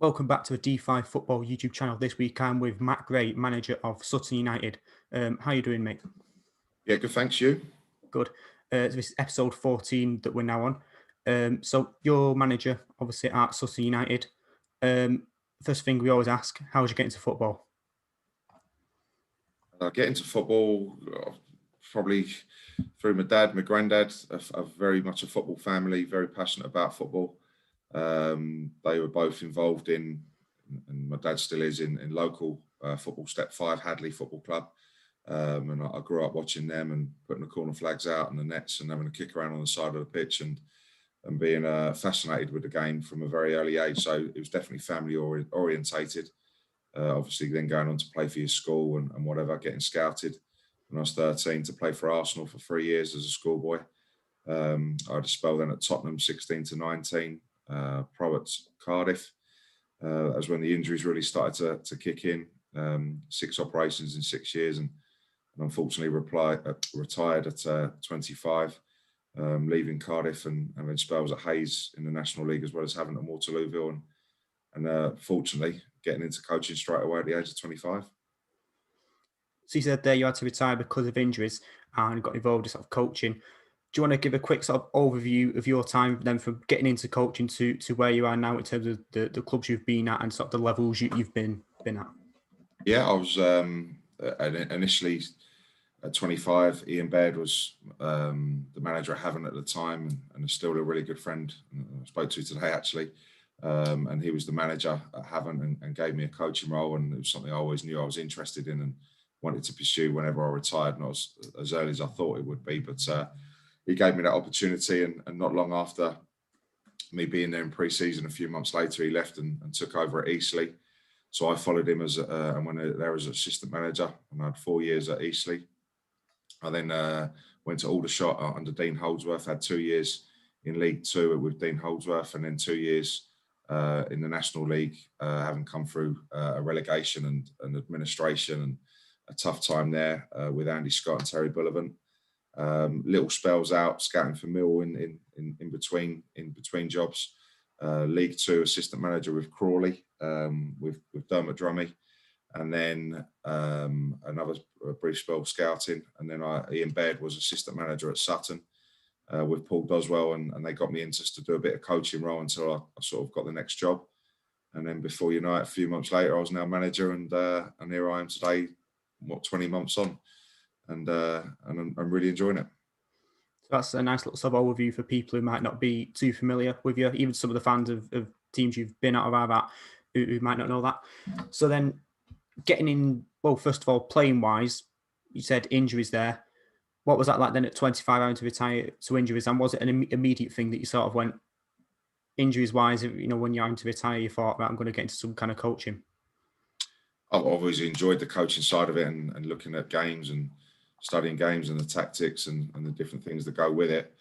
Welcome back to the D5 Football YouTube channel. This week I'm with Matt Gray, manager of Sutton United. How you doing, mate? Yeah, good. Thanks, you. Good. This is episode 14 that we're now on. So you're manager, obviously, at Sutton United. First thing we always ask, how did you get into football? I get into football probably through my dad, my granddad. A very much a football family, very passionate about football. They were both involved in, and my dad still is in local football, Step 5 Hadley Football Club. And I grew up watching them and putting the corner flags out and the nets and having a kick around on the side of the pitch and being fascinated with the game from a very early age. So it was definitely family orientated. Obviously, then going on to play for your school and whatever, getting scouted when I was 13 to play for Arsenal for 3 years as a schoolboy. I had a spell then at Tottenham, 16 to 19, pro at Cardiff. That was when the injuries really started to kick in. 6 operations in 6 years and unfortunately retired at 25, leaving Cardiff and having spells at Hayes in the National League as well as having at Waterlooville and fortunately getting into coaching straight away at the age of 25. So you said there you had to retire because of injuries and got involved in sort of coaching. Do you want to give a quick sort of overview of your time then from getting into coaching to where you are now in terms of the clubs you've been at and sort of the levels you've been at? Yeah, I was initially at 25. Ian Baird was the manager at Havant at the time and is still a really good friend. I spoke to today actually. And he was the manager at Havant and gave me a coaching role, and it was something I always knew I was interested in and wanted to pursue whenever I retired, not as early as I thought it would be. But he gave me that opportunity, and not long after me being there in pre-season, a few months later, he left and took over at Eastleigh. So I followed him and went there as assistant manager, and I had 4 years at Eastleigh. I then went to Aldershot under Dean Holdsworth, had 2 years in League Two with Dean Holdsworth, and then 2 years in the National League, having come through a relegation and administration and a tough time there with Andy Scott and Terry Bullivant. Little spells out scouting for Mill in between jobs. League Two assistant manager with Crawley, with Dermot Drummy, and then another brief spell scouting, and then Ian Baird was assistant manager at Sutton. With Paul Doswell, and they got me in just to do a bit of coaching role until I sort of got the next job. And then before you know it, a few months later, I was now manager, and here I am today, 20 months on, and I'm really enjoying it. So that's a nice little sub overview for people who might not be too familiar with you, even some of the fans of teams you've been at or are at who might not know that. So then getting in, well, first of all, playing wise, you said injuries there. What was that like then at 25 having to retire to injuries? And was it an immediate thing that you sort of went injuries wise, when you're having to retire, you thought, right, I'm going to get into some kind of coaching? I've always enjoyed the coaching side of it and looking at games and studying games and the tactics and the different things that go with it.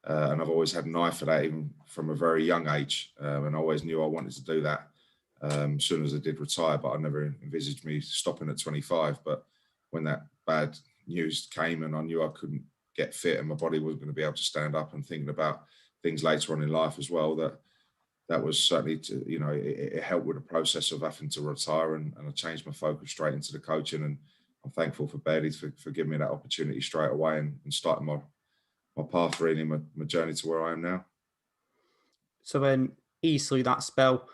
And I've always had an eye for that, even from a very young age. And I always knew I wanted to do that as soon as I did retire, but I never envisaged me stopping at 25. But when that bad news came and I knew I couldn't get fit and my body wasn't going to be able to stand up, and thinking about things later on in life as well, that was certainly it helped with the process of having to retire, and I changed my focus straight into the coaching, and I'm thankful for Baird for giving me that opportunity straight away and starting my path really, my journey to where I am now. So then easily that spell,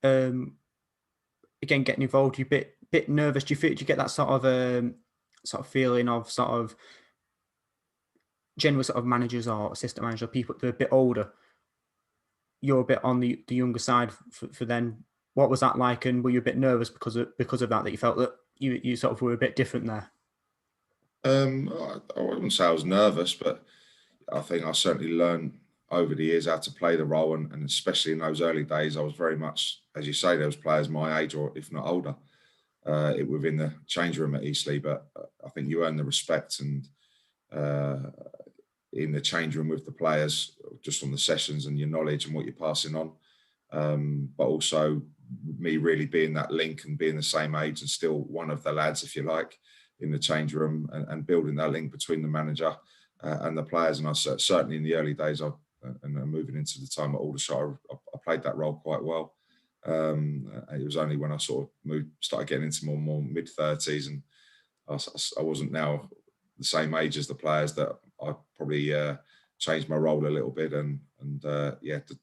again getting involved, you're a bit nervous. Do you get that sort of feeling of sort of general sort of managers or assistant managers, people that are a bit older? You're a bit on the younger side for then. What was that like? And were you a bit nervous because of that you felt that you sort of were a bit different there? I wouldn't say I was nervous, but I think I certainly learned over the years how to play the role, and especially in those early days, I was very much, as you say, there was players my age or if not older, within the change room at Eastleigh. But I think you earn the respect and in the change room with the players, just on the sessions and your knowledge and what you're passing on. But also me really being that link and being the same age and still one of the lads, if you like, in the change room, and building that link between the manager and the players. And I certainly in the early days, and moving into the time at Aldershot, I played that role quite well. It was only when I sort of started getting into more mid-30s, and I wasn't now the same age as the players, that I probably changed my role a little bit, and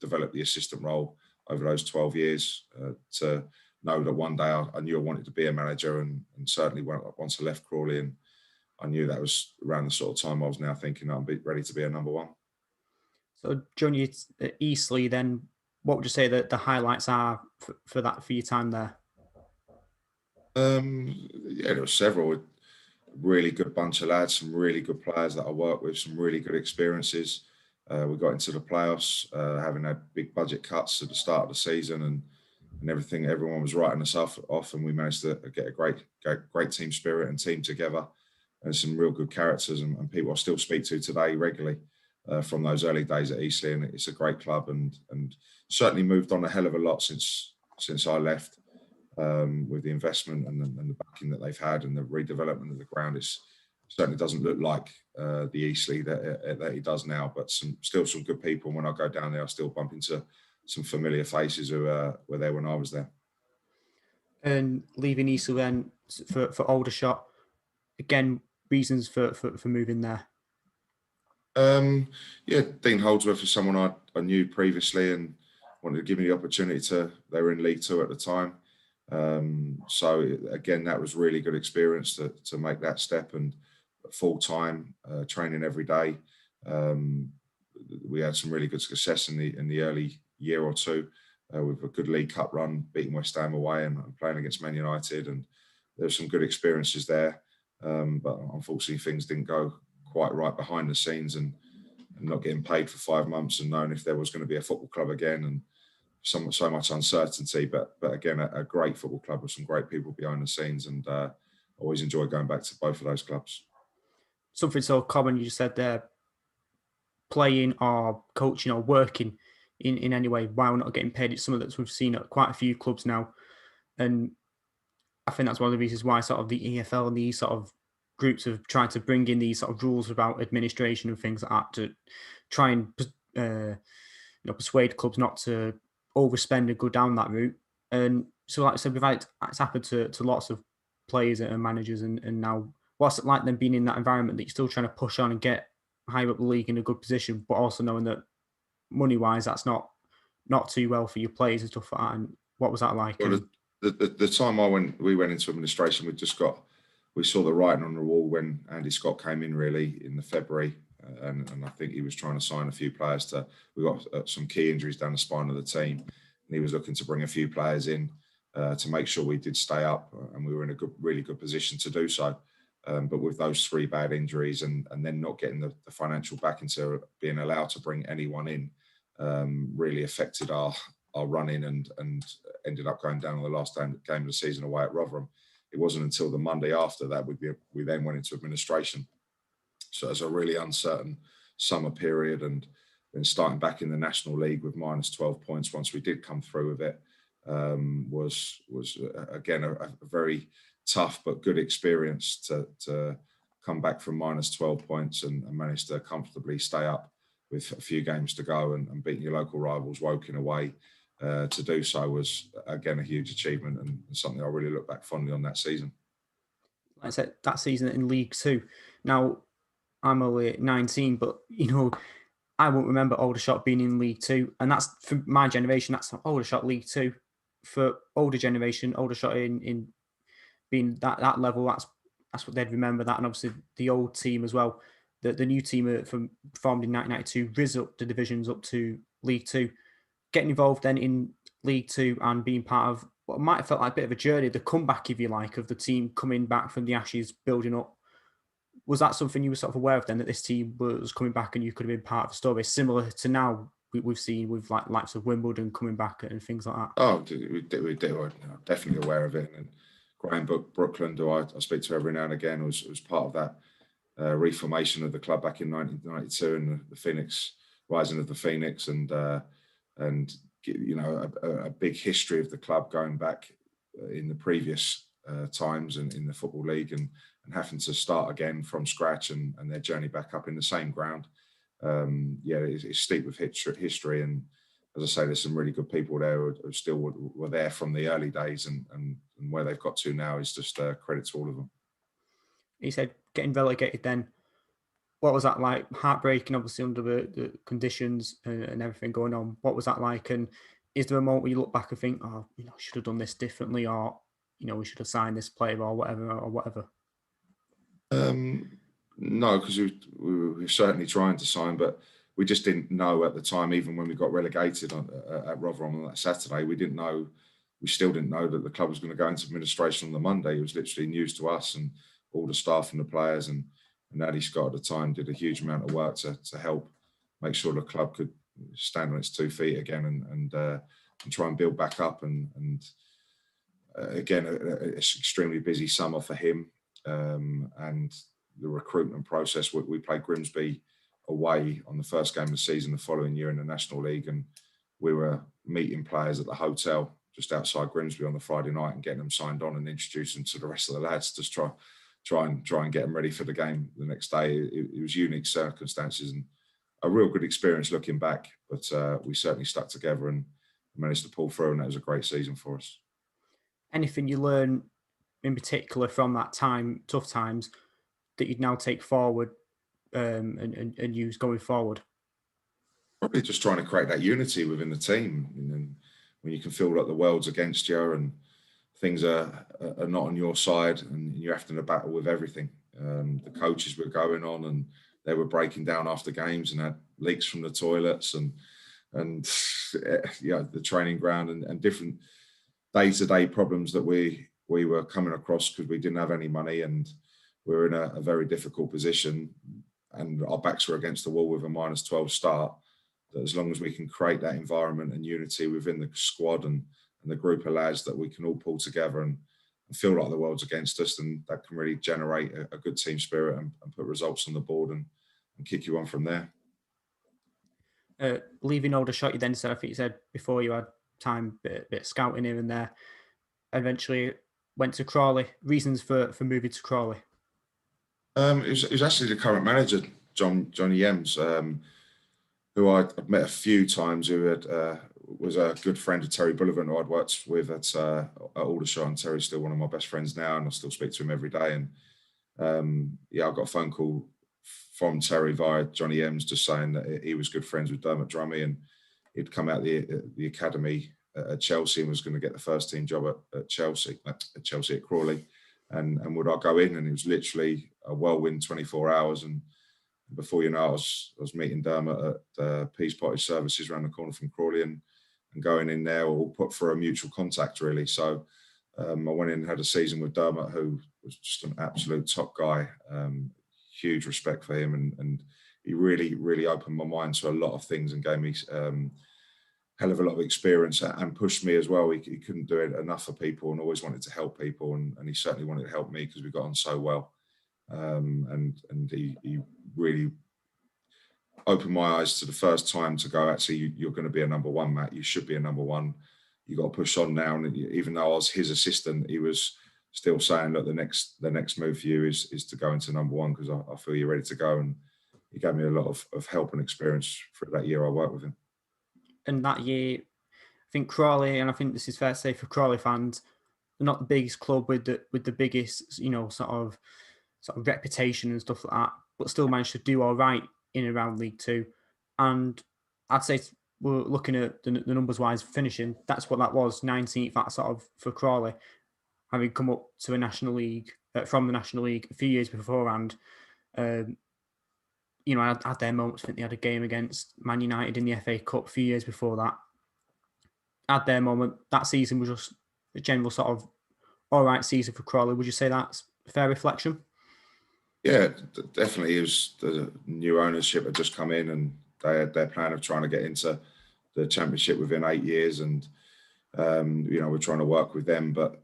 developed the assistant role over those 12 years, to know that one day I knew I wanted to be a manager, and certainly once I left Crawley, and I knew that was around the sort of time I was now thinking I'm ready to be a number one. So during your at Eastleigh, then what would you say that the highlights are for your time there? Yeah, there were several. Really good bunch of lads, some really good players that I worked with, some really good experiences. We got into the playoffs, having had big budget cuts at the start of the season, and everything. Everyone was writing us off, and we managed to get a great team spirit and team together, and some real good characters and people I still speak to today regularly, from those early days at Eastleigh. And it's a great club, and certainly moved on a hell of a lot since I left, with the investment and the backing that they've had, and the redevelopment of the ground. It certainly doesn't look like the Eastleigh that it does now, but still some good people. When I go down there, I still bump into some familiar faces who were there when I was there. And leaving Eastleigh then for Aldershot, again, reasons for moving there. Yeah, Dean Holdsworth was someone I knew previously, and wanted to give me the opportunity they were in League Two at the time. So again, that was really good experience to make that step, and full time training every day. We had some really good success in the early year or two, with a good League Cup run, beating West Ham away, and playing against Man United, and there's some good experiences there. But unfortunately, things didn't go quite right behind the scenes, and not getting paid for 5 months, and knowing if there was going to be a football club again, and so much uncertainty. But again, a great football club with some great people behind the scenes, and always enjoy going back to both of those clubs. Something so common you just said there, playing or coaching or working in any way while not getting paid. It's something that we've seen at quite a few clubs now, and I think that's one of the reasons why sort of the EFL and these sort of groups have tried to bring in these sort of rules about administration and things like that to try and persuade clubs not to overspend and go down that route. And so, like I said, it's happened to lots of players and managers, and now what's it like then being in that environment that you're still trying to push on and get higher up the league in a good position, but also knowing that money wise that's not too well for your players and stuff like that. And what was that like? Well, And the time we went into administration, we saw the writing on the wall when Andy Scott came in, really, in the February, and I think he was trying to sign a few players. We got some key injuries down the spine of the team, and he was looking to bring a few players in to make sure we did stay up, and we were in a really good position to do so. But with those 3 bad injuries, and then not getting the financial backing to being allowed to bring anyone in, really affected our run in, and ended up going down on the last game of the season away at Rotherham. It wasn't until the Monday after that we then went into administration. So it's a really uncertain summer period, and then starting back in the National League with minus 12 points once we did come through with it, was again a very tough but good experience to come back from minus 12 points and manage to comfortably stay up with a few games to go, and beating your local rivals Woking away. To do so was again a huge achievement, and something I really look back fondly on that season. like I said, that season in League Two. Now I'm only 19, but I won't remember Aldershot being in League Two, and that's for my generation. That's Aldershot League Two. For older generation, Aldershot in being that level, that's what they'd remember that, and obviously the old team as well. The new team formed in 1992 rose up the divisions up to League Two, getting involved then in League Two and being part of what might have felt like a bit of a journey, the comeback, if you like, of the team coming back from the ashes, building up. Was that something you were sort of aware of then, that this team was coming back and you could have been part of the story, similar to now we've seen with like likes of Wimbledon coming back and things like that? Oh, we were definitely aware of it. And Graham Brookland, who I speak to every now and again, was part of that reformation of the club back in 1992, and the Phoenix rising of the Phoenix, and a big history of the club going back in the previous times and in the Football League, and having to start again from scratch, and their journey back up in the same ground. It's steep with history, and as I say, there's some really good people there who still were there from the early days, and where they've got to now is just credit to all of them. He said getting relegated then. What was that like? Heartbreaking, obviously, under the conditions and everything going on. What was that like? And is there a moment where you look back and think, oh, should have done this differently, or, we should have signed this player or whatever? No, because we were certainly trying to sign, but we just didn't know at the time, even when we got relegated at Rotherham on that Saturday, we still didn't know that the club was going to go into administration on the Monday. It was literally news to us and all the staff and the players, and Addy Scott at the time did a huge amount of work to help make sure the club could stand on its 2 feet again and try and build back up. And again, it's extremely busy summer for him, and the recruitment process. We played Grimsby away on the first game of the season the following year in the National League, and we were meeting players at the hotel just outside Grimsby on the Friday night and getting them signed on and introducing them to the rest of the lads to try and get them ready for the game the next day. It was unique circumstances and a real good experience looking back, but we certainly stuck together and managed to pull through, and that was a great season for us. Anything you learn in particular from that time, tough times, that you'd now take forward and use going forward? Probably just trying to create that unity within the team. And when you can feel like the world's against you and things are not on your side and you're having to battle with everything. The coaches were going on and they were breaking down after games and had leaks from the toilets and the training ground and different day-to-day problems that we were coming across because we didn't have any money and we were in a very difficult position and our backs were against the wall with a -12 start. That as long as we can create that environment and unity within the squad and the group of lads, that we can all pull together and feel like the world's against us, and that can really generate a good team spirit and put results on the board and kick you on from there. Leaving Aldershot, you then said, I think you said before, you had time bit of scouting here and there. Eventually went to Crawley. Reasons for moving to Crawley? It was actually the current manager, Johnny Ems, who I'd met a few times, who was a good friend of Terry Bullivant, who I'd worked with at Aldershot, and Terry's still one of my best friends now, and I still speak to him every day. And I got a phone call from Terry via Johnny Ems just saying that he was good friends with Dermot Drummy and he'd come out the academy at Chelsea and was going to get the first team job at Chelsea at Crawley. And would I go in? And it was literally a whirlwind 24 hours. And before you know, I was meeting Dermot at Peace Party Services around the corner from Crawley and going in there, all put for a mutual contact, really. So I went in and had a season with Dermot, who was just an absolute top guy. Huge respect for him. And he really, really opened my mind to a lot of things and gave me hell of a lot of experience and pushed me as well. He couldn't do it enough for people and always wanted to help people. And he certainly wanted to help me because we got on so well. And he really opened my eyes to the first time to go, actually, you're going to be a number one, Matt. You should be a number one. You got to push on now. And even though I was his assistant, he was still saying, look, the next move for you is to go into number one because I feel you're ready to go. And he gave me a lot of help and experience for that year I worked with him. And that year, I think Crawley, and I think this is fair to say for Crawley fans, they're not the biggest club with the biggest, sort of reputation and stuff like that, but still managed to do all right in around League Two. And I'd say we're looking at the numbers wise finishing. That's what that was, 19th. That sort of for Crawley, having come up to a National League from the National League a few years beforehand. I had their moments. I think they had a game against Man United in the FA Cup a few years before that. Had their moment. That season was just a general sort of all right season for Crawley. Would you say that's a fair reflection? Yeah, definitely. It was the new ownership had just come in and they had their plan of trying to get into the Championship within 8 years. And, we're trying to work with them. But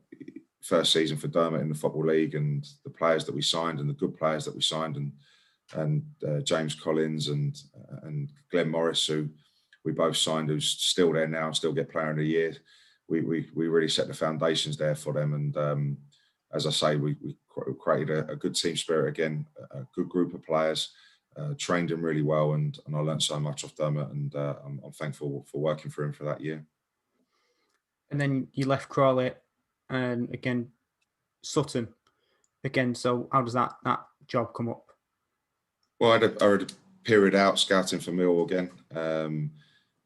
first season for Dermot in the Football League and the players that we signed and the good players that we signed and James Collins and Glenn Morris, who we both signed, who's still there now, still get Player of the Year. We really set the foundations there for them. And as I say, we created a good team spirit again, a good group of players. trained him really well, and I learned so much off Dermot, and I'm thankful for working for him for that year. And then you left Crawley, and again Sutton again. So how does that job come up? Well, I had a period out scouting for Millwall again,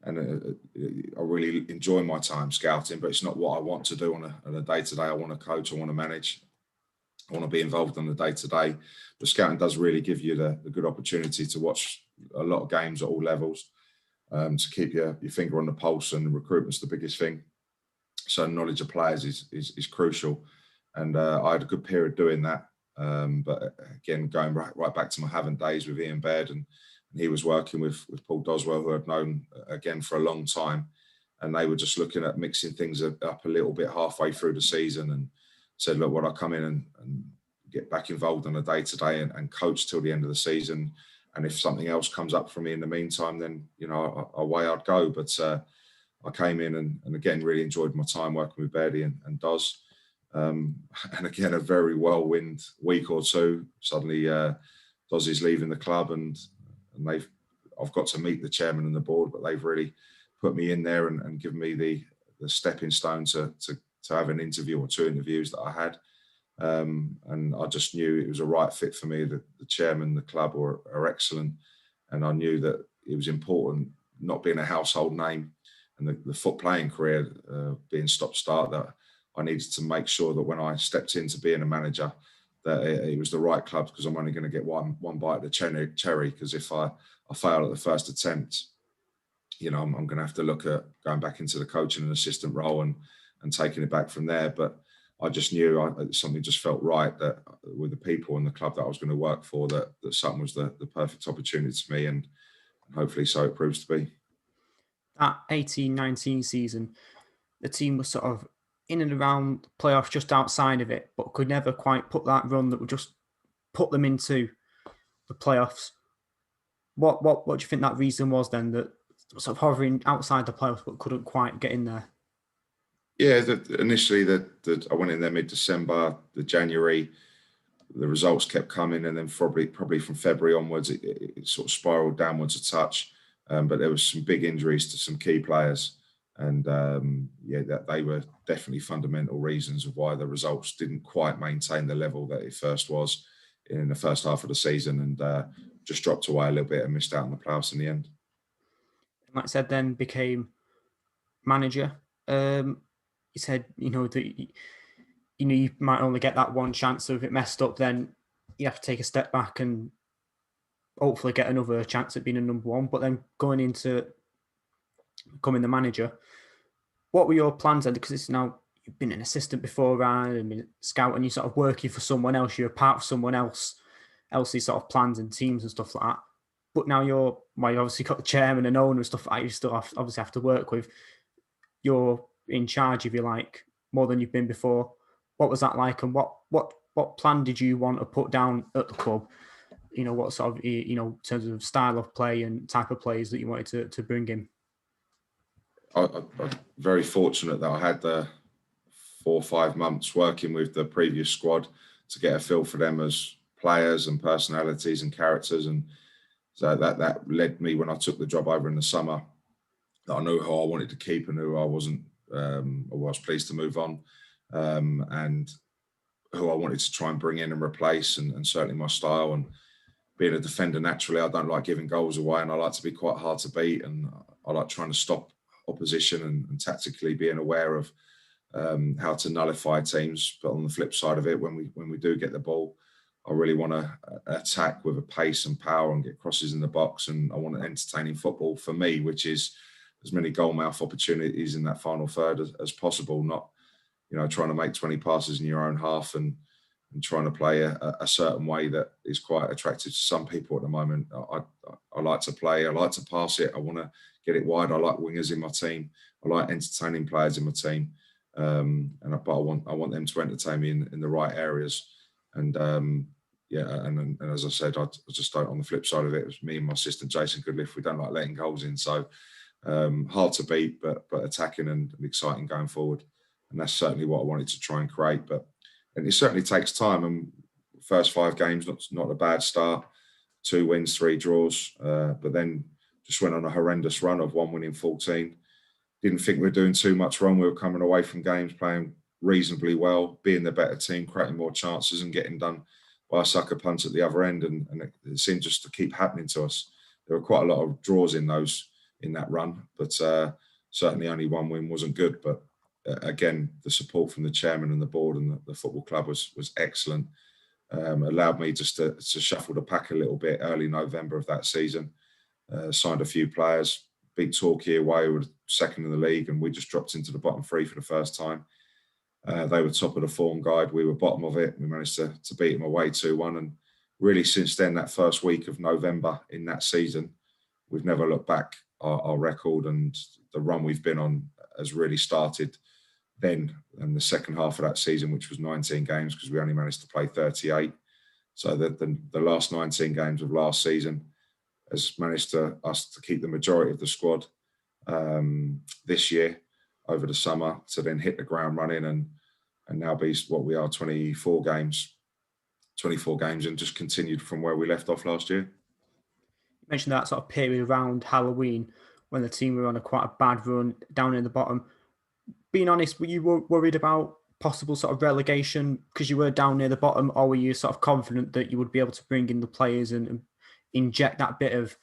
and I really enjoy my time scouting, but it's not what I want to do on a day-to-day. I want to coach, I want to manage, I want to be involved on the day-to-day. But scouting does really give you the good opportunity to watch a lot of games at all levels, to keep your finger on the pulse, and recruitment's the biggest thing. So knowledge of players is crucial, and I had a good period doing that. But again, going right back to my Havant days with Ian Baird, and he was working with Paul Doswell, who I'd known again for a long time, and they were just looking at mixing things up a little bit halfway through the season, and said, look, would I come in and get back involved on a day-to-day and coach till the end of the season, and if something else comes up for me in the meantime, then away I'd go. But I came in and again really enjoyed my time working with Bairdy and Dos. And again, a very whirlwind week or two. Suddenly, Dos is leaving the club, and I've got to meet the chairman and the board, but they've really put me in there and given me the stepping stone to have an interview or two interviews that I had. And I just knew it was a right fit for me. The chairman, the club are excellent, and I knew that it was important, not being a household name and the foot playing career being stop-start, that I needed to make sure that when I stepped into being a manager, that it was the right club, because I'm only going to get one bite of the cherry. Because if I fail at the first attempt, I'm going to have to look at going back into the coaching and assistant role and taking it back from there. But I just knew something just felt right, that with the people and the club that I was going to work for, that Sutton was the perfect opportunity to me, and hopefully so it proves to be. That 18-19 season, the team was sort of in and around playoffs, just outside of it, but could never quite put that run that would just put them into the playoffs. What do you think that reason was then, that sort of hovering outside the playoffs but couldn't quite get in there? Yeah, initially I went in there mid-December, the January, the results kept coming, and then probably from February onwards, it sort of spiraled downwards a touch. But there was some big injuries to some key players, and that they were definitely fundamental reasons of why the results didn't quite maintain the level that it first was in the first half of the season, and just dropped away a little bit and missed out on the playoffs in the end. Like I said, then became manager. You said that you might only get that one chance, so if it messed up, then you have to take a step back and hopefully get another chance at being a number one. But then going into becoming the manager, what were your plans then? Because it's now, you've been an assistant before, right, and been a scout, and you're sort of working for someone else. You're a part of someone else's sort of plans and teams and stuff like that. But now you obviously got the chairman and owner and stuff like that. You still obviously have to work with. You're in charge, if you like, more than you've been before. What was that like, and what plan did you want to put down at the club? What sort of, in terms of style of play and type of players that you wanted to bring in? I'm very fortunate that I had the 4 or 5 months working with the previous squad to get a feel for them as players and personalities and characters, and so that led me, when I took the job over in the summer, that I knew who I wanted to keep and who I wasn't, or was pleased to move on, and who I wanted to try and bring in and replace, and certainly my style. And being a defender, naturally, I don't like giving goals away, and I like to be quite hard to beat, and I like trying to stop opposition and tactically being aware of how to nullify teams. But on the flip side of it, when we do get the ball, I really want to attack with a pace and power and get crosses in the box, and I want an entertaining football for me, which is as many goal mouth opportunities in that final third as possible, not trying to make 20 passes in your own half and trying to play a certain way that is quite attractive to some people at the moment. I like to play, I like to pass it, I want to get it wide, I like wingers in my team, I like entertaining players in my team, but I want them to entertain me in the right areas. And and as I said, I just don't, on the flip side of it, it was me and my assistant Jason Goodliff, we don't like letting goals in, so hard to beat, but attacking and exciting going forward. And that's certainly what I wanted to try and create. And it certainly takes time. And first 5 games, not a bad start. 2 wins, 3 draws, but then just went on a horrendous run of 1 win in 14. Didn't think we were doing too much wrong. We were coming away from games playing reasonably well, being the better team, creating more chances and getting done by a sucker punch at the other end. And it seemed just to keep happening to us. There were quite a lot of draws in that run, but certainly only 1 win wasn't good. But again, the support from the chairman and the board and the football club was excellent. Allowed me just to shuffle the pack a little bit early November of that season. Signed a few players, beat Torquay away, we were second in the league, and we just dropped into the bottom 3 for the first time. They were top of the form guide, we were bottom of it. We managed to beat them away 2-1, and really since then, that first week of November in that season, we've never looked back. Our record and the run we've been on has really started then, and the second half of that season, which was 19 games, because we only managed to play 38. So the last 19 games of last season has managed us to keep the majority of the squad this year over the summer, to then hit the ground running and now be what we are, 24 games and just continued from where we left off last year. You mentioned that sort of period around Halloween when the team were on quite a bad run down in the bottom. Being honest, were you worried about possible sort of relegation because you were down near the bottom, or were you sort of confident that you would be able to bring in the players and inject that bit of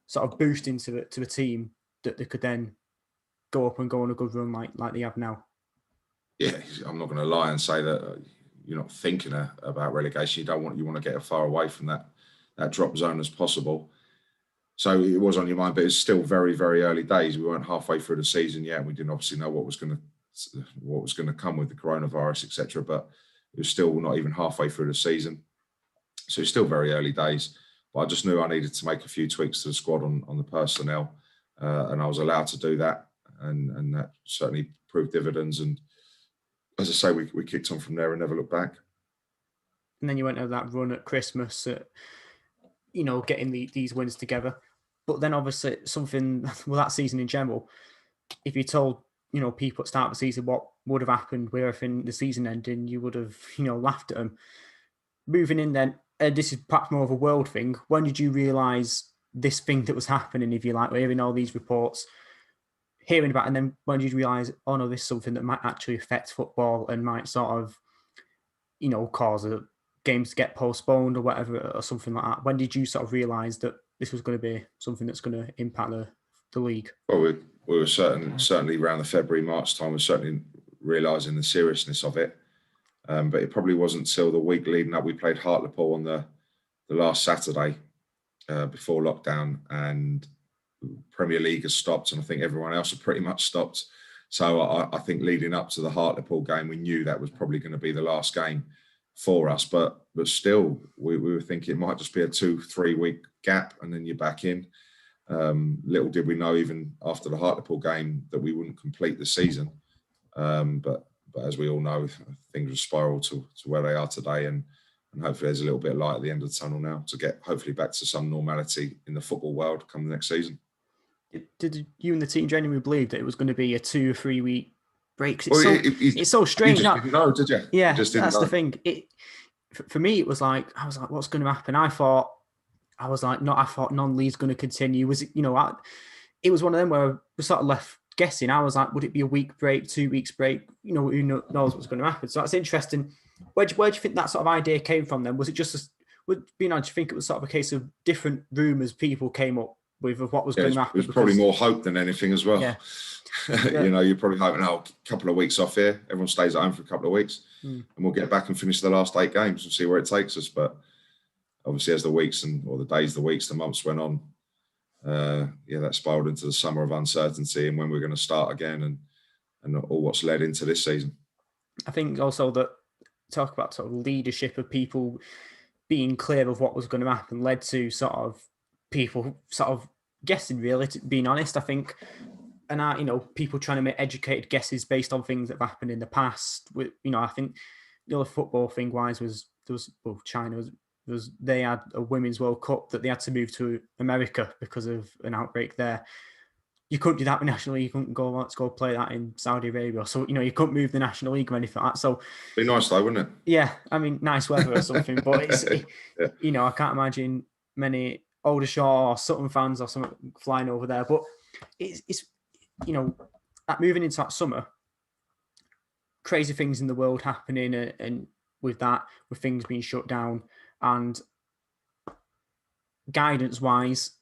sort of boost into the team that they could then go up and go on a good run like they have now? Yeah, I'm not going to lie and say that you're not thinking about relegation. You want to get as far away from that drop zone as possible. So it was on your mind, but it's still very, very early days. We weren't halfway through the season yet, and we didn't obviously know what was going to come with the coronavirus, etc. But it was still not even halfway through the season, so it's still very early days. But I just knew I needed to make a few tweaks to the squad on the personnel, and I was allowed to do that, and that certainly proved dividends. And as I say, we kicked on from there and never looked back. And then you went on that run at Christmas, getting these wins together. But then obviously that season in general, if you told, people at the start of the season what would have happened with everything the season ending, you would have, laughed at them. Moving in then, this is perhaps more of a world thing. When did you realise this thing that was happening, if you like, hearing all these reports, hearing about it, and then when did you realise, oh no, this is something that might actually affect football and might sort of, cause games to get postponed or whatever, or something like that? When did you sort of realise that this was going to be something that's going to impact the league? Well, we were certainly around the February, March time, we're certainly realising the seriousness of it. But it probably wasn't till the week leading up. We played Hartlepool on the last Saturday before lockdown, and Premier League has stopped, and I think everyone else had pretty much stopped. So I think leading up to the Hartlepool game, we knew that was probably going to be the last game for us. But still, we were thinking it might just be a 2-3 week gap, and then you're back in. Little did we know, even after the Hartlepool game, that we wouldn't complete the season. But as we all know, things will spiral to where they are today, and hopefully there's a little bit of light at the end of the tunnel now to get hopefully back to some normality in the football world come the next season. Did you and the team genuinely believe that it was going to be a 2 or 3 week break? It's so strange. You just didn't know, did you? Yeah, you just didn't that's know. the thing. For me, I was like, what's going to happen? I thought non-league's going to continue. Was it? It was one of them where we sort of left guessing. I was like, would it be a week break, 2 weeks break? Who knows what's going to happen? So that's interesting. Where do you think that sort of idea came from then? Was it just, do you think it was sort of a case of different rumours people came up with of what was going to happen? It was probably more hope than anything as well. Yeah. You're probably hoping, a couple of weeks off here, everyone stays at home for a couple of weeks, and we'll get back and finish the last 8 games and see where it takes us. But obviously, as the weeks the months went on, that spiraled into the summer of uncertainty and when we're going to start again, and all what's led into this season. I think also that talk about sort of leadership of people being clear of what was going to happen led to sort of people sort of guessing, really, to being honest, I think. And people trying to make educated guesses based on things that have happened in the past. I think the other football thing wise China they had a Women's World Cup that they had to move to America because of an outbreak there. You couldn't do that with National League. You couldn't go, let's go play that in Saudi Arabia. So, you couldn't move the National League or anything like that. So, be nice though, wouldn't it? Yeah. I mean, nice weather or something. But it's, yeah. I can't imagine many Aldershot or Sutton fans or something flying over there. But it's that moving into that summer, crazy things in the world happening, and with things being shut down, and guidance wise,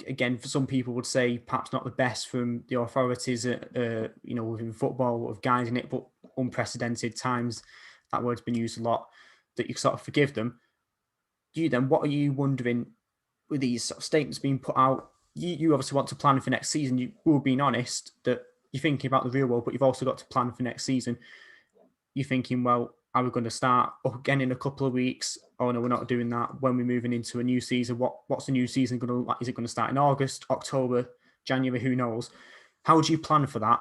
again, for some people would say perhaps not the best from the authorities, within football of guiding it, but unprecedented times. That word's been used a lot. That you sort of forgive them. What are you wondering with these sort of statements being put out? You obviously want to plan for next season. You were being honest that you're thinking about the real world, but you've also got to plan for next season. You're thinking, well, are we going to start up again in a couple of weeks? Oh no, we're not doing that. When we're moving into a new season, what's the new season going to look like? Is it going to start in August, October, January? Who knows? How would you plan for that,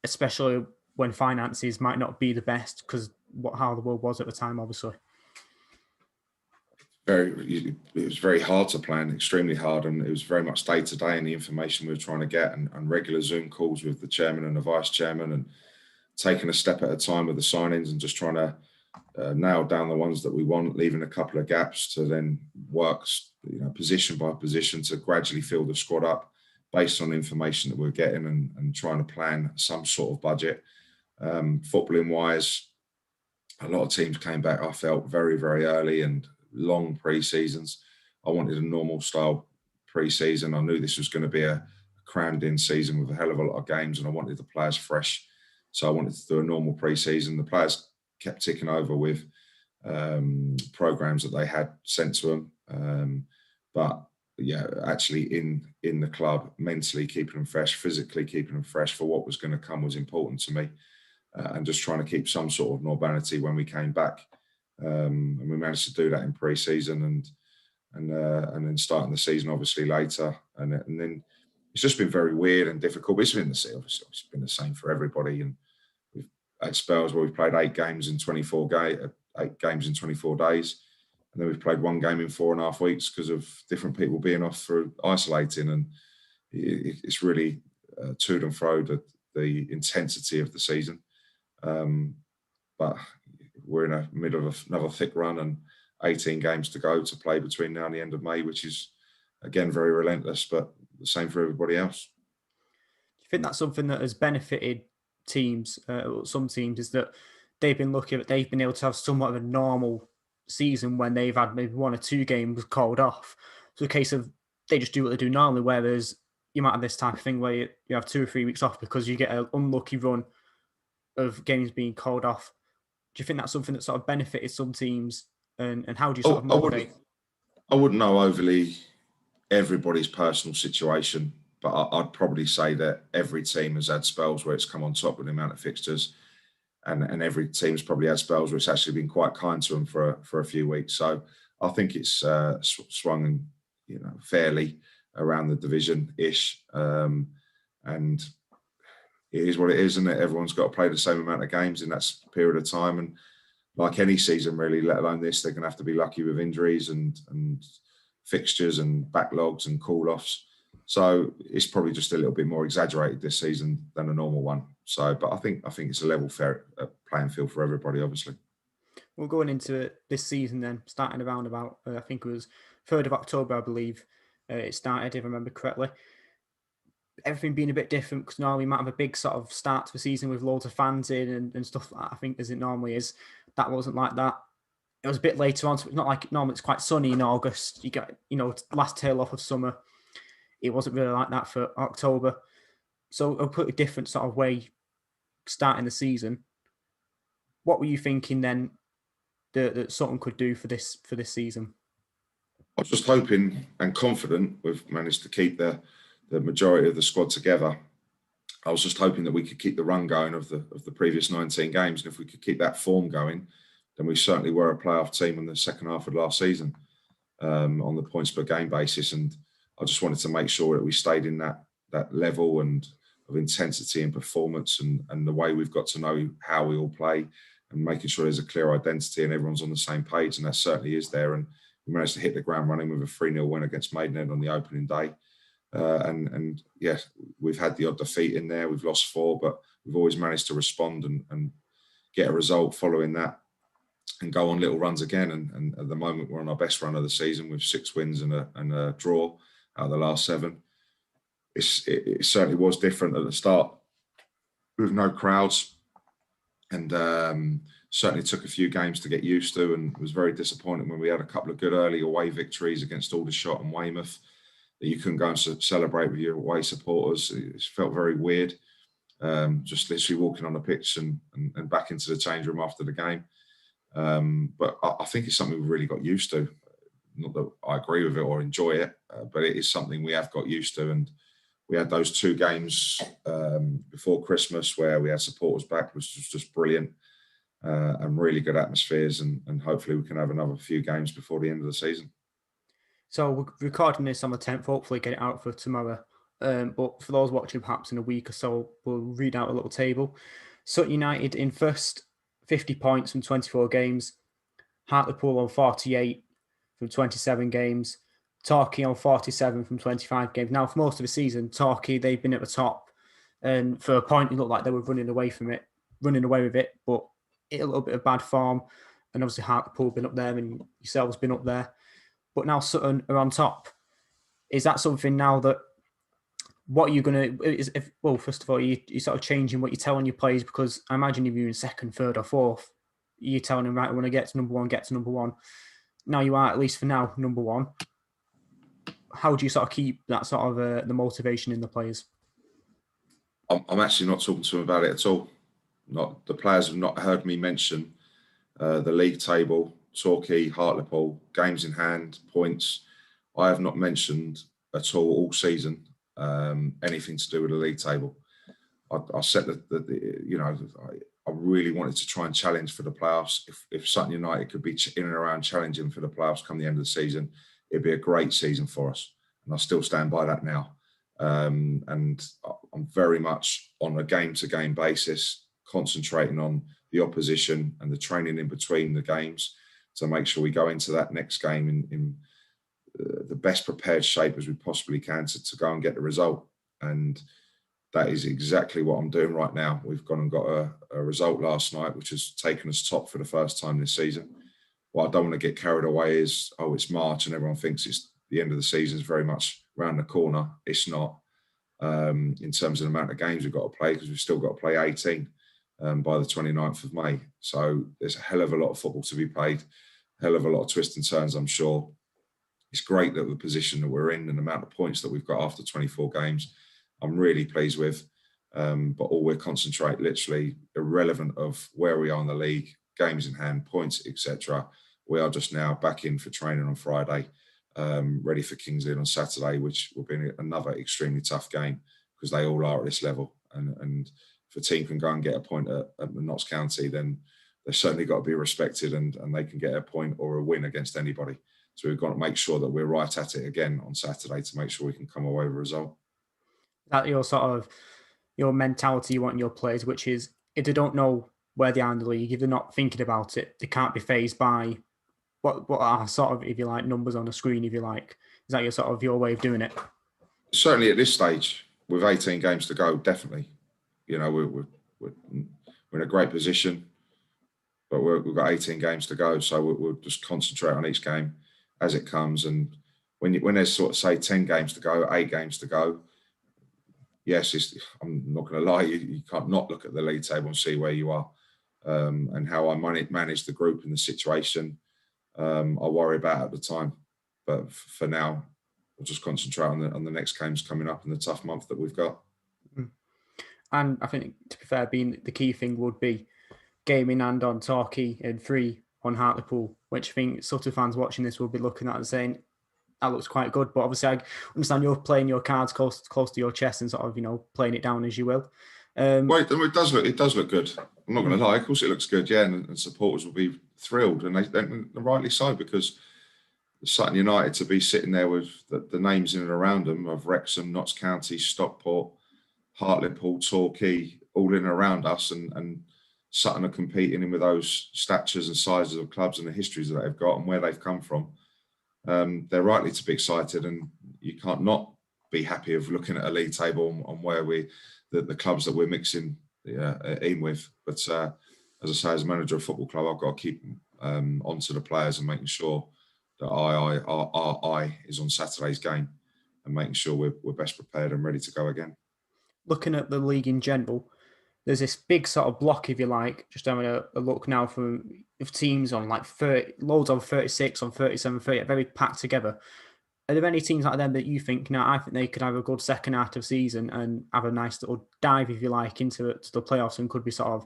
especially when finances might not be the best because how the world was at the time, obviously? It was very hard to plan, extremely hard, and it was very much day to day and the information we were trying to get, and regular Zoom calls with the chairman and the vice chairman, and taking a step at a time with the signings and just trying to nail down the ones that we want, leaving a couple of gaps to then work, position by position to gradually fill the squad up based on the information that we're getting, and trying to plan some sort of budget. Footballing wise, a lot of teams came back, I felt, very, very early and long pre-seasons. I wanted a normal style pre-season. I knew this was going to be a crammed in season with a hell of a lot of games, and I wanted the players fresh. So I wanted to do a normal pre-season. The players kept ticking over with programs that they had sent to them. But yeah, actually in the club, mentally keeping them fresh, physically keeping them fresh for what was going to come was important to me. And just trying to keep some sort of normality when we came back. And we managed to do that in pre-season and then starting the season obviously later. And then it's just been very weird and difficult. But obviously it's been the same for everybody. And we've had spells where we've played 8 games in 24 days. And then we've played 1 game in 4.5 weeks because of different people being off for isolating. And it's really to and fro the intensity of the season. But we're in the middle of another thick run and 18 games to go to play between now and the end of May, which is, again, very relentless, but the same for everybody else. Do you think that's something that has benefited teams, some teams, is that they've been lucky that they've been able to have somewhat of a normal season when they've had maybe 1 or 2 games called off? So a case of they just do what they do normally, whereas you might have this type of thing where you have 2 or 3 weeks off because you get an unlucky run of games being called off. Do you think that's something that sort of benefited some teams? And how do you sort of motivate? I wouldn't know overly everybody's personal situation, but I'd probably say that every team has had spells where it's come on top with the amount of fixtures, and every team's probably had spells where it's actually been quite kind to them for a few weeks. So I think it's swung fairly around the division-ish, and it is what it is, isn't it? Everyone's got to play the same amount of games in that period of time. And like any season, really, let alone this, they're going to have to be lucky with injuries and fixtures and backlogs and call-offs. So it's probably just a little bit more exaggerated this season than a normal one. So, but I think it's a level fair playing field for everybody, obviously. We're going into this season then, starting around about, I think it was 3rd of October, I believe it started, if I remember correctly. Everything being a bit different because normally we might have a big sort of start to the season with loads of fans in and stuff like that, I think, as it normally is. That wasn't like that. It was a bit later on, so it's not like normally it's quite sunny in August. You got, last tail off of summer. It wasn't really like that for October. So a pretty different sort of way starting the season. What were you thinking then that Sutton could do for this season? I was just hoping and confident we've managed to keep the majority of the squad together. I was just hoping that we could keep the run going of the previous 19 games. And if we could keep that form going, then we certainly were a playoff team in the second half of last season on the points per game basis. And I just wanted to make sure that we stayed in that level and of intensity and performance and the way we've got to know how we all play and making sure there's a clear identity and everyone's on the same page. And that certainly is there. And we managed to hit the ground running with a 3-0 win against Maidenhead on the opening day. And yeah, we've had the odd defeat in there. We've lost 4, but we've always managed to respond and get a result following that. and go on little runs again. And at the moment, we're on our best run of the season with 6 wins and a draw out of the last 7. It certainly was different at the start with no crowds, and certainly took a few games to get used to, and was very disappointing when we had a couple of good early away victories against Aldershot and Weymouth that you couldn't go and celebrate with your away supporters. It felt very weird, just literally walking on the pitch and back into the change room after the game. But I think it's something we've really got used to. Not that I agree with it or enjoy it, but it is something we have got used to. And we had those 2 games before Christmas where we had supporters back, which was just brilliant, and really good atmospheres. And hopefully we can have another few games before the end of the season. So we're recording this on the 10th, hopefully get it out for tomorrow. But for those watching perhaps in a week or so, we'll read out a little table. Sutton United in first, 50 points from 24 games. Hartlepool on 48 from 27 games. Torquay on 47 from 25 games. Now, for most of the season, Torquay, they've been at the top. And for a point, it looked like they were running away with it, but a little bit of bad form. And obviously, Hartlepool been up there and yourselves been up there. But now Sutton are on top. Is that something now that what are you going to... Well, first of all, you sort of changing what you're telling your players, because I imagine if you're in 2nd, 3rd or 4th, you're telling them, right, when I get to number 1, get to number 1. Now you are, at least for now, number 1. How do you sort of keep that sort of the motivation in the players? I'm actually not talking to them about it at all. The players have not heard me mention the league table, Torquay, Hartlepool, games in hand, points. I have not mentioned at all season anything to do with the league table. I said that I really wanted to try and challenge for the playoffs. If Sutton United could be in and around challenging for the playoffs come the end of the season, it'd be a great season for us. And I still stand by that now. And I'm very much on a game-to-game basis, concentrating on the opposition and the training in between the games to make sure we go into that next game in the best prepared shape as we possibly can to go and get the result. And that is exactly what I'm doing right now. We've gone and got a result last night, which has taken us top for the first time this season. What I don't want to get carried away is, it's March and everyone thinks it's the end of the season is very much around the corner. It's not, in terms of the amount of games we've got to play, because we've still got to play 18 by the 29th of May. So there's a hell of a lot of football to be played, a hell of a lot of twists and turns, I'm sure. It's great that the position that we're in and the amount of points that we've got after 24 games, I'm really pleased with. But all we're concentrating, literally irrelevant of where we are in the league, games in hand, points, etc. We are just now back in for training on Friday, ready for Kings Lynn on Saturday, which will be another extremely tough game because they all are at this level. And if a team can go and get a point at Notts County, then they've certainly got to be respected and they can get a point or a win against anybody. So we've got to make sure that we're right at it again on Saturday to make sure we can come away with a result. That your sort of your mentality you want in your players, which is if they don't know where they are in the league, if they're not thinking about it, they can't be fazed by what are sort of, if you like, numbers on the screen, if you like. Is that your sort of your way of doing it? Certainly at this stage, with 18 games to go, definitely. We're in a great position, but we've got 18 games to go, so we'll just concentrate on each game as it comes. And when there's sort of say 10 games to go, 8 games to go, yes, I'm not going to lie, you can't not look at the league table and see where you are, and how I manage the group and the situation. I worry about at the time, but for now, we'll just concentrate on the next games coming up and the tough month that we've got. And I think, to be fair, the key thing would be game in hand on Torquay and 3 on Hartlepool, which I think Sutton fans watching this will be looking at and saying, that looks quite good. But obviously, I understand you're playing your cards close to your chest and sort of, playing it down as you will. Well, it does look good. I'm not going to lie. Of course, it looks good, yeah, and supporters will be thrilled, and they rightly so, because Sutton United to be sitting there with the names in and around them of Wrexham, Notts County, Stockport, Hartlepool, Torquay, all in and around us, and Sutton are competing in with those statures and sizes of clubs and the histories that they've got and where they've come from. They're rightly to be excited, and you can't not be happy of looking at a league table on where the clubs that we're mixing in with. But as I say, as a manager of a football club, I've got to keep onto the players and making sure that our eye is on Saturday's game and making sure we're best prepared and ready to go again. Looking at the league in general, there's this big sort of block, if you like, just having a look now of teams on like 30, loads on 36, on 37, 30, very packed together. Are there any teams like them that you think, I think they could have a good second half of season and have a nice little dive, if you like, into the playoffs and could be sort of,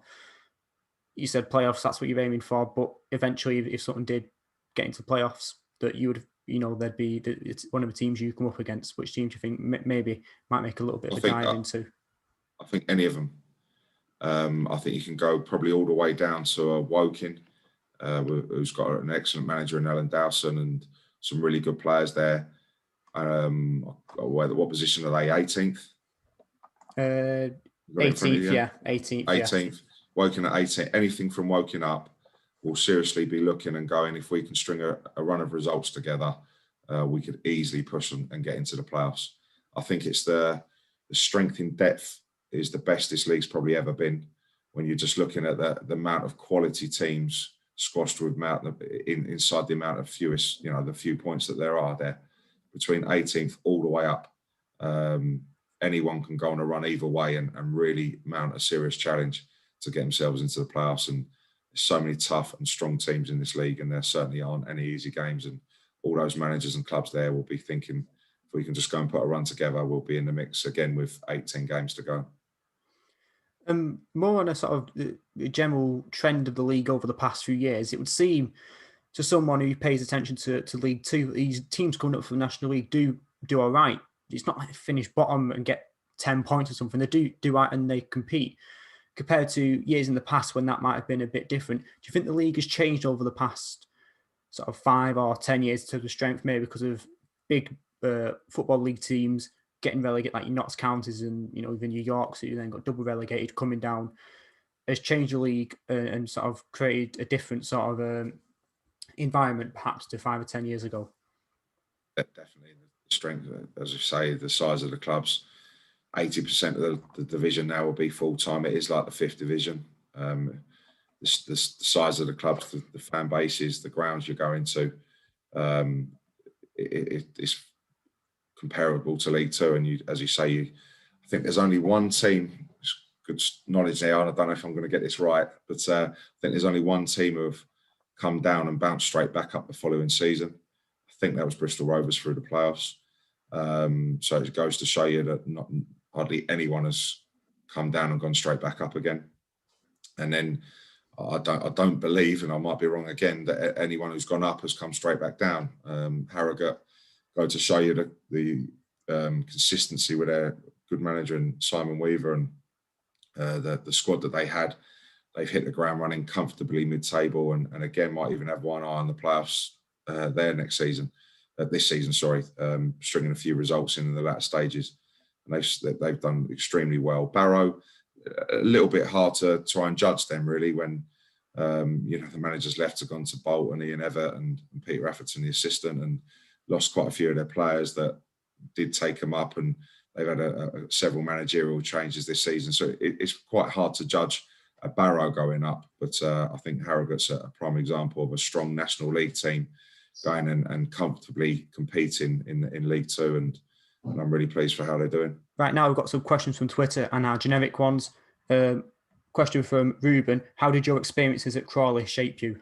you said playoffs, that's what you're aiming for, but eventually if something did get into playoffs, that you would, it's one of the teams you come up against. Which team do you think maybe might make a little bit of a dive into? I think any of them. I think you can go probably all the way down to Woking, who's got an excellent manager in Alan Dowson and some really good players there. What position are they? 18th? 18th, yeah. 18th. 18th. Yeah. Woking at 18th. Anything from Woking up, we'll seriously be looking and going, if we can string a run of results together, we could easily push and get into the playoffs. I think it's the strength in depth is the best this league's probably ever been. When you're just looking at the amount of quality teams squashed with inside the amount of fewest, the few points that there are there, between 18th all the way up. Anyone can go on a run either way and really mount a serious challenge to get themselves into the playoffs. And there's so many tough and strong teams in this league, and there certainly aren't any easy games. And all those managers and clubs there will be thinking, if we can just go and put a run together, we'll be in the mix again with 18 games to go. More on a sort of the general trend of the league over the past few years, it would seem to someone who pays attention to League Two, these teams coming up for the National League do all right. It's not like they finish bottom and get 10 points or something. They do right and they compete. Compared to years in the past when that might have been a bit different, do you think the league has changed over the past sort of 5 or 10 years to the strength, maybe because of big football league teams getting relegated, like your Notts Counties and even your Yorks, who then got double relegated, coming down, has changed the league and sort of created a different sort of environment perhaps to 5 or 10 years ago? Definitely, the strength, as you say, the size of the clubs. 80% of the division now will be full-time. It is like the 5th division. The size of the clubs, the fan bases, the grounds you're going to, it's comparable to League Two. And as you say, I think there's only one team, good knowledge there, and I don't know if I'm going to get this right, but I think there's only one team who have come down and bounced straight back up the following season. I think that was Bristol Rovers through the playoffs. So it goes to show you that hardly anyone has come down and gone straight back up again. And then I don't believe, and I might be wrong again, that anyone who's gone up has come straight back down. Harrogate go to show you the consistency with their good manager and Simon Weaver and the squad that they had. They've hit the ground running comfortably mid-table and again might even have one eye on the playoffs there next season. This season, stringing a few results in the latter stages. And they've done extremely well. Barrow, a little bit hard to try and judge them really when the managers left, have gone to Bolton, Ian Evett and Peter Atherton, the assistant, and lost quite a few of their players that did take them up, and they've had several managerial changes this season. So it's quite hard to judge a Barrow going up, but I think Harrogate's a prime example of a strong National League team going and comfortably competing in League Two, and I'm really pleased for how they're doing. Right now, we've got some questions from Twitter and our generic ones. Question from Ruben: how did your experiences at Crawley shape you?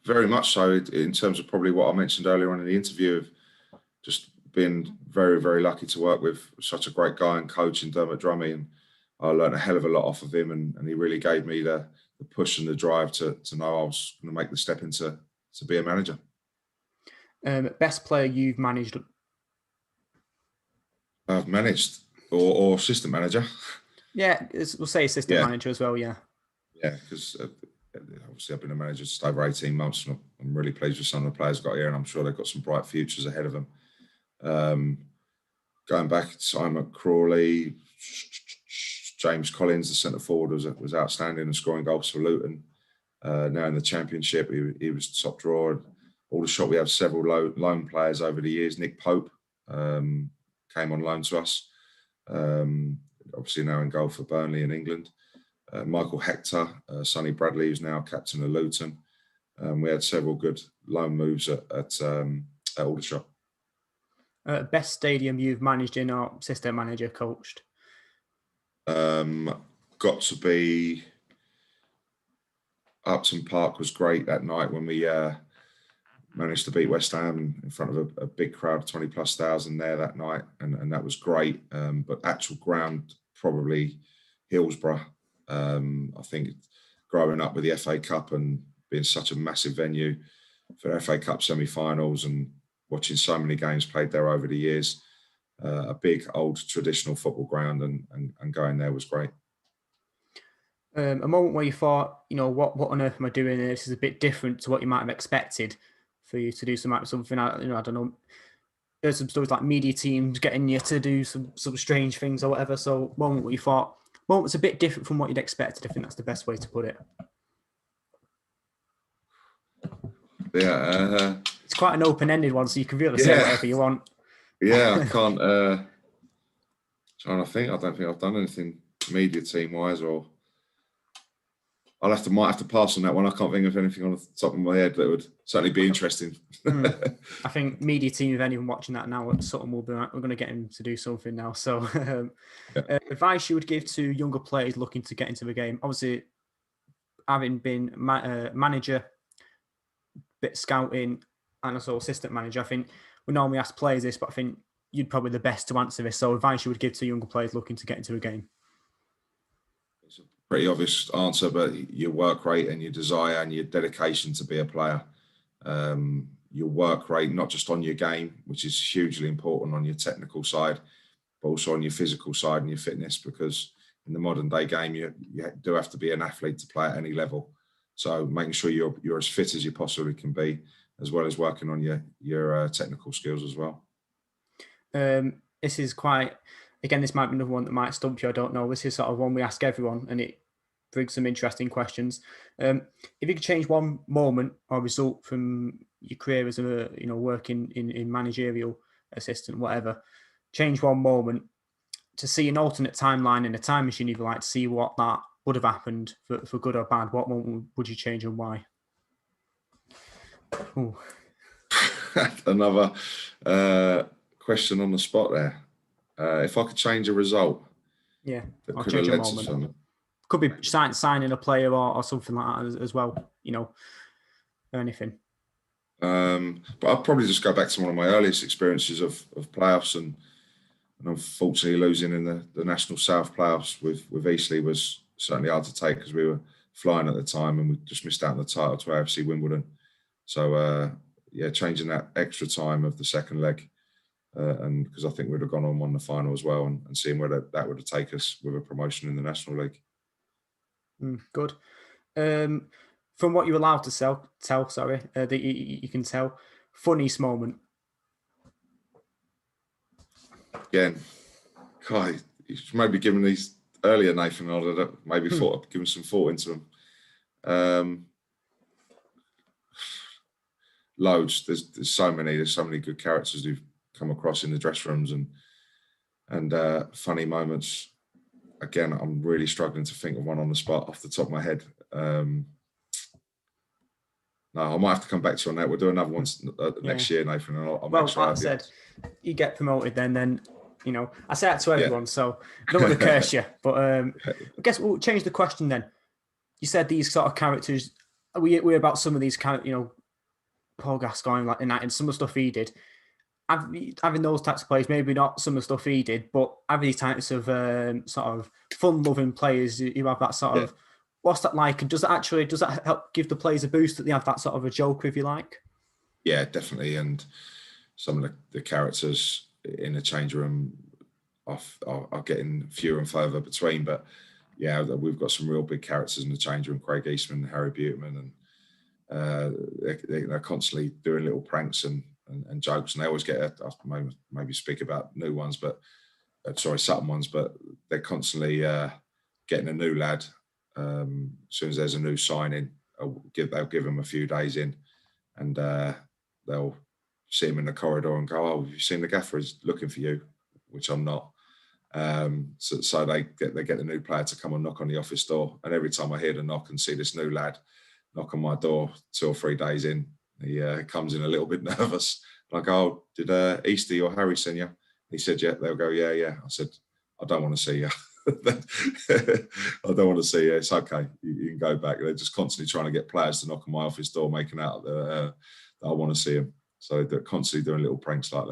Very much so, in terms of probably what I mentioned earlier on in the interview, of just being very, very lucky to work with such a great guy and coach in Dermot Drummy, and I learned a hell of a lot off of him, and he really gave me the push and the drive to know I was going to make the step into to be a manager. Best player you've managed? I've managed, or assistant manager. Yeah, we'll say assistant manager as well, yeah. Yeah, because obviously I've been a manager just over 18 months, and I'm really pleased with some of the players got here, and I'm sure they've got some bright futures ahead of them. Going back, time at Crawley, James Collins, the centre forward, was outstanding and scoring goals for Luton. Now in the Championship, he was top drawer. Aldershot, we have several loan players over the years. Nick Pope came on loan to us. Obviously now in goal for Burnley in England. Michael Hector, Sonny Bradley, who's now captain of Luton. We had several good loan moves at Aldershot. Best stadium you've managed in or assistant manager coached? Got to be Upton Park was great that night when we managed to beat West Ham in front of a big crowd, 20,000+ there that night, and that was great. But actual ground, probably Hillsborough. I think growing up with the FA Cup and being such a massive venue for FA Cup semi-finals and watching so many games played there over the years, a big old traditional football ground, and going there was great. A moment where you thought, what on earth am I doing? This is a bit different to what you might have expected for you to do something. I don't know. There's some stories like media teams getting you to do some strange things or whatever. So moment where you thought, it's a bit different from what you'd expected. I think that's the best way to put it. Yeah. It's quite an open-ended one, so you can really say whatever you want. Yeah, I can't. Trying to think. I don't think I've done anything media team-wise, or might have to pass on that one. I can't think of anything on the top of my head that would certainly be interesting. I think media team, if anyone watching that now at Sutton, we're going to get him to do something now. So advice you would give to younger players looking to get into the game? Obviously, having been manager, bit scouting, and also assistant manager, I think we normally ask players this, but I think you'd probably the best to answer this. So advice you would give to younger players looking to get into a game? It's a pretty obvious answer, but your work rate and your desire and your dedication to be a player. Your work rate, not just on your game, which is hugely important on your technical side, but also on your physical side and your fitness, because in the modern day game, you do have to be an athlete to play at any level. So making sure you're as fit as you possibly can be, as well as working on your technical skills as well. This is quite, again, this might be another one that might stump you, I don't know. This is sort of one we ask everyone, and it brings some interesting questions. If you could change one moment or result from your career as a working in managerial assistant, whatever, change one moment to see an alternate timeline in a time machine, if you like, to see what that would have happened for good or bad, what moment would you change and why? Another question on the spot there. If I could change a result, I'll change a moment. Could be signing a player or something like that as well, or anything. But I'll probably just go back to one of my earliest experiences of playoffs, and unfortunately losing in the National South playoffs with Eastleigh was certainly hard to take, because we were flying at the time and we just missed out on the title to AFC Wimbledon. So changing that extra time of the second leg, and because I think we'd have gone on and won the final as well, and seeing where that would have taken us with a promotion in the National League. Good. From what you're allowed to tell, that you can tell, funniest moment. Again, God, you should maybe given these earlier, Nathan. I'd maybe given some thought into them. Loads. There's so many. There's so many good characters who've come across in the dress rooms, and funny moments. Again, I'm really struggling to think of one on the spot off the top of my head. No, I might have to come back to you on that. We'll do another one next year, Nathan. And I'll make sure. Like I said, you get promoted then I say that to everyone, so I don't want to curse you. But I guess we'll change the question then. You said these sort of characters. We're about some of these characters, Paul Gascoigne, like United, some of the stuff he did. Having those types of players, maybe not some of the stuff he did, but having these types of sort of fun-loving players who have that sort of. What's that like? And does that help give the players a boost that they have that sort of a joke, if you like? Yeah, definitely. And some of the characters in the change room are getting fewer and further between. But yeah, we've got some real big characters in the change room: Craig Eastman, Harry Buteman, and they're constantly doing little pranks and jokes. And they always get maybe speak about new ones, but Sutton ones. But they're constantly getting a new lad. As soon as there's a new signing, they'll give him a few days in, and they'll see him in the corridor and go, "Oh, have you seen the gaffer? He's looking for you," which I'm not. So they get the new player to come and knock on the office door. And every time I hear the knock and see this new lad knock on my door 2 or 3 days in, he comes in a little bit nervous. And I go, "Oh, did Eastie or Harry send you?" He said, "Yeah." They'll go, "Yeah, yeah." I said, "I don't want to see you." I don't want to see you. It's okay. You can go back. They're just constantly trying to get players to knock on my office door, making out that I want to see them. So they're constantly doing little pranks like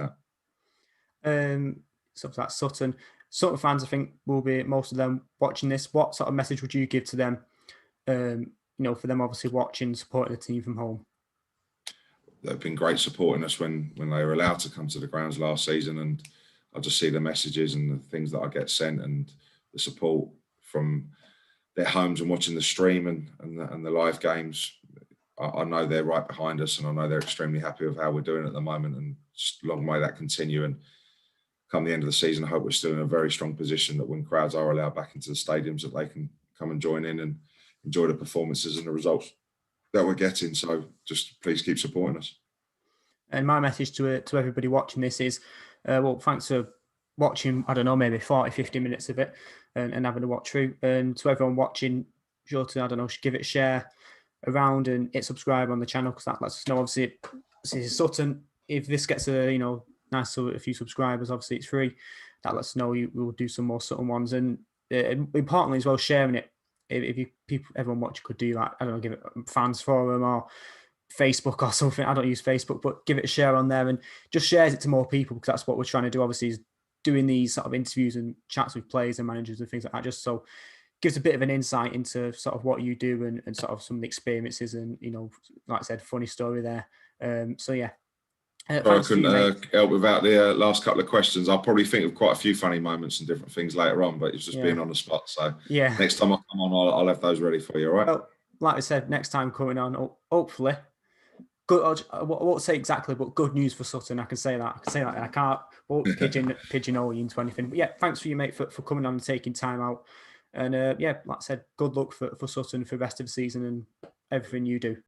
that. So that's Sutton. Sutton fans, I think, will be most of them watching this. What sort of message would you give to them? For them obviously watching, supporting the team from home. They've been great supporting us when they were allowed to come to the grounds last season, and I just see the messages and the things that I get sent and the support from their homes and watching the stream and the live games. I know they're right behind us, and I know they're extremely happy with how we're doing at the moment, and just long may that continue. And come the end of the season, I hope we're still in a very strong position that when crowds are allowed back into the stadiums, that they can come and join in and enjoy the performances and the results that we're getting. So just please keep supporting us. And my message to everybody watching this is, thanks for watching, I don't know, maybe 40, 50 minutes of it and having a watch through. And to everyone watching, sure to, I don't know, give it a share around and hit subscribe on the channel, because that lets us know, obviously, Sutton, if this gets a few subscribers, obviously it's free. That lets us know we'll do some more Sutton ones. And importantly as well, sharing it. If everyone watching could do that, I don't know, give it fans forum or Facebook or something. I don't use Facebook, but give it a share on there and just shares it to more people, because that's what we're trying to do. Obviously, is doing these sort of interviews and chats with players and managers and things like that, just so gives a bit of an insight into sort of what you do and sort of some of the experiences and, like I said, funny story there. So yeah. I couldn't help without the last couple of questions. I'll probably think of quite a few funny moments and different things later on, but it's just being on the spot. So yeah, next time I come on, I'll have those ready for you. All right. Well, like I said, next time coming on, hopefully, good. I won't say exactly, but good news for Sutton. I can say that. I won't pigeonhole you into anything. But yeah, thanks for you, mate, for coming on and taking time out. And like I said, good luck for Sutton for the rest of the season and everything you do.